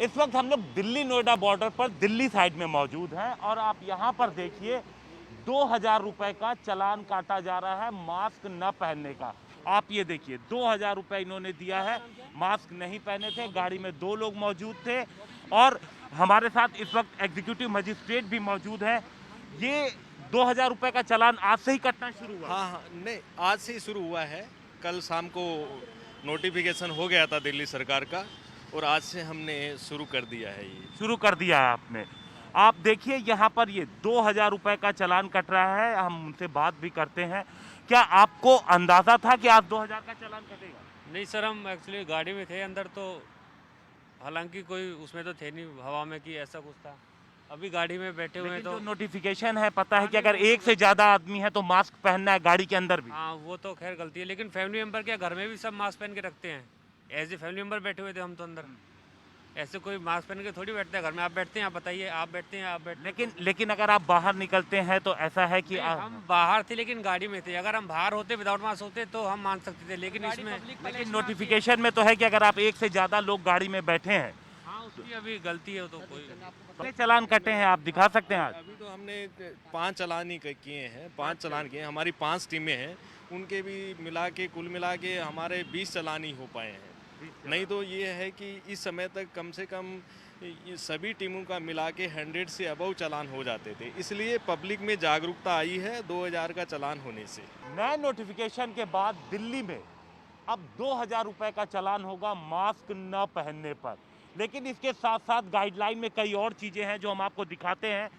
इस वक्त हम लोग दिल्ली नोएडा बॉर्डर पर दिल्ली साइड में मौजूद हैं और आप यहाँ पर देखिए 2000 रुपए का चालान काटा जा रहा है मास्क न पहनने का। आप ये देखिए 2000 रुपए इन्होंने दिया है, मास्क नहीं पहने थे, गाड़ी में 2 लोग मौजूद थे और हमारे साथ इस वक्त एग्जीक्यूटिव मजिस्ट्रेट भी मौजूद है। ये 2000 रुपए का चालान आज से ही कटना शुरू हुआ? हाँ, नहीं, आज से ही शुरू हुआ है। कल शाम को नोटिफिकेशन हो गया था दिल्ली सरकार का और आज से हमने शुरू कर दिया है। ये शुरू कर दिया है आपने। आप देखिए यहाँ पर ये 2000 रुपए का चालान कट रहा है, हम उनसे बात भी करते हैं। क्या आपको अंदाजा था कि आज 2000 का चालान कटेगा? नहीं सर, हम एक्चुअली गाड़ी में थे अंदर, तो हालांकि कोई उसमें तो थे नहीं हवा में कि ऐसा कुछ था। अभी गाड़ी में बैठे हुए तो नोटिफिकेशन है, पता है कि अगर एक से ज्यादा आदमी है तो मास्क पहनना है गाड़ी के अंदर भी। हाँ, वो तो खैर गलती है, लेकिन फैमिली मेंबर क्या घर में भी सब मास्क पहन के रखते हैं। एज ए फैमिली मेंबर बैठे हुए थे हम तो अंदर, ऐसे कोई मास्क पहन के थोड़ी बैठते हैं घर में। आप बैठते हैं, आप बताइए, आप बैठते हैं, आप बैठते। लेकिन अगर आप बाहर निकलते हैं तो ऐसा है कि हम बाहर थे लेकिन गाड़ी में थे। अगर हम बाहर होते विदाउट मास्क होते तो हम मान सकते थे, लेकिन इसमें नोटिफिकेशन में तो है कि अगर आप एक से ज्यादा लोग गाड़ी में बैठे हैं। हाँ, उसकी अभी गलती है तो कोई। कितने चालान कटे हैं आप दिखा सकते हैं आज? अभी तो हमने 5 चालान ही किए हैं, 5 चालान किए हैं। हमारी 5 टीमें हैं, उनके भी मिला के कुल मिला के हमारे 20 चालान ही हो पाए हैं। नहीं तो ये है कि इस समय तक कम से कम ये सभी टीमों का मिला के 100 से अबव चालान हो जाते थे। इसलिए पब्लिक में जागरूकता आई है 2000 का चालान होने से। नए नोटिफिकेशन के बाद दिल्ली में अब 2000 रुपए का चालान होगा मास्क न पहनने पर। लेकिन इसके साथ साथ गाइडलाइन में कई और चीज़ें हैं जो हम आपको दिखाते हैं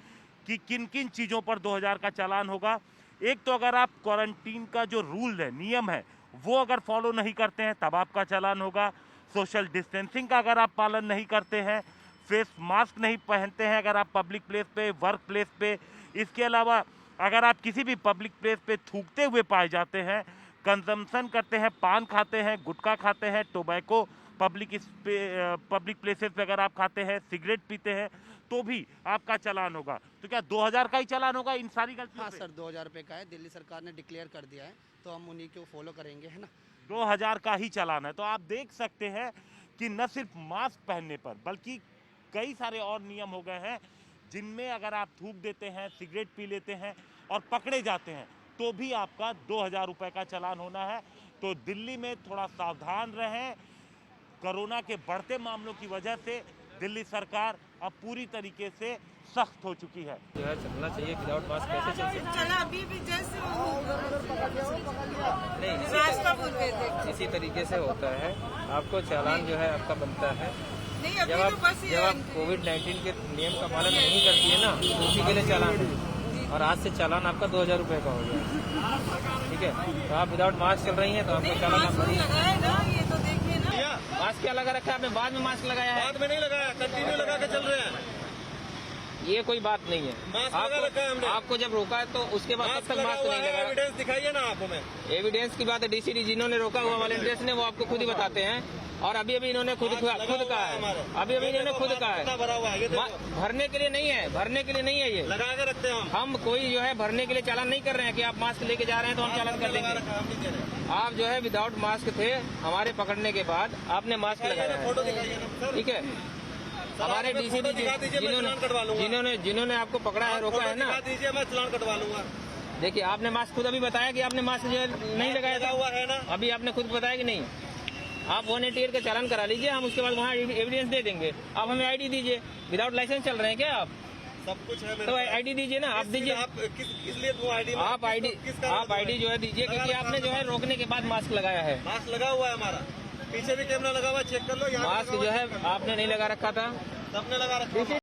कि किन किन चीज़ों पर 2000 का चालान होगा। एक तो अगर आप क्वारंटीन का जो रूल है, नियम है, वो अगर फॉलो नहीं करते हैं तब आपका चालान होगा। सोशल डिस्टेंसिंग का अगर आप पालन नहीं करते हैं, फेस मास्क नहीं पहनते हैं अगर आप पब्लिक प्लेस पे, वर्क प्लेस पे, इसके अलावा अगर आप किसी भी पब्लिक प्लेस पे थूकते हुए पाए जाते हैं, कंजम्पशन करते हैं, पान खाते हैं, गुटखा खाते हैं, टोबैको पब्लिक प्लेसेस पे अगर आप खाते हैं, सिगरेट पीते हैं, तो भी आपका चालान होगा। तो क्या 2000 का ही चालान होगा इन सारी गलतियों हाँ पे? सर, 2000 रुपये का है, दिल्ली सरकार ने डिक्लेयर कर दिया है, तो हम उन्हीं को फॉलो करेंगे, है ना। 2000 का ही चालान है। तो आप देख सकते हैं कि न सिर्फ मास्क पहनने पर बल्कि कई सारे और नियम हो गए हैं जिनमें अगर आप थूक देते हैं, सिगरेट पी लेते हैं और पकड़े जाते हैं तो भी आपका 2000 रुपये का चालान होना है। तो दिल्ली में थोड़ा सावधान रहें। कोरोना के बढ़ते मामलों की वजह से दिल्ली सरकार अब पूरी तरीके से सख्त हो चुकी है। जो है चलना चाहिए, विदाउट मास्क कैसे चल सकते चला अभी भी जैसे नहीं, रास्ता बोल रहे थे। इसी तरीके से होता है। आपको चालान जो है आपका बनता है। नहीं, अभी जब तो बस ये आप कोविड-19 के नियम का पालन नहीं करती है ना, तो उसी के लिए चालान है। और आज से चालान आपका 2000 रुपये का हो गया, ठीक है। तो आप विदाउट मास्क चल रही हैं तो आपको चालान मास्क नहीं लगाया ना, ये तो देखिए ना। मास्क क्या लगा रखा है आपने? बाद में मास्क लगाया है? बाद में नहीं लगाया, कंटिन्यू लगा के चल रहे हैं। ये कोई बात नहीं है। मास्क लगा रखा है हमने। आपको जब रोका है तो उसके बाद तब तक मास्क नहीं लगाया। एविडेंस दिखाइए ना आप हमें। एविडेंस की बात है, डीसीडी जिन्होंने रोका हुआ वॉलंटियर्स ने, वो आपको खुद ही बताते हैं। और अभी इन्होंने खुद कहा है, अभी इन्होंने खुद कहा है भरा हुआ है, भरने के लिए नहीं है, भरने के लिए नहीं है। ये लगा के रखते हैं हम कोई जो है भरने के लिए चालान नहीं कर रहे हैं कि आप मास्क लेके जा रहे हैं तो हम चालान कर देंगे। आप जो है विदाउट मास्क थे, हमारे पकड़ने के बाद आपने मास्क लगाया है, ठीक है। हमारे डीसीडी जिन्होंने आपको पकड़ा है, रोका है ना, दीजिए, मैं चालान कटवा लूंगा। देखिए आपने मास्क खुद अभी बताया कि आपने मास्क जो है नहीं लगाया था, हुआ है ना, अभी आपने खुद बताया कि नहीं। आप 188 का चालान करा लीजिए, हम उसके बाद वहाँ एविडेंस दे देंगे। आप हमें आईडी दीजिए। विदाउट लाइसेंस चल रहे हैं क्या आप? सब कुछ है मेरे तो पास। आईडी दीजिए ना, आप दीजिए। आप किस लिए दूं आईडी? आप आईडी जो है दीजिए, क्योंकि आपने जो है रोकने के बाद मास्क लगाया है। मास्क लगा हुआ है हमारा, पीछे भी कैमरा लगा हुआ है, चेक कर लो। मास्क जो है आपने नहीं लगा रखा था, सबने लगा रखा है।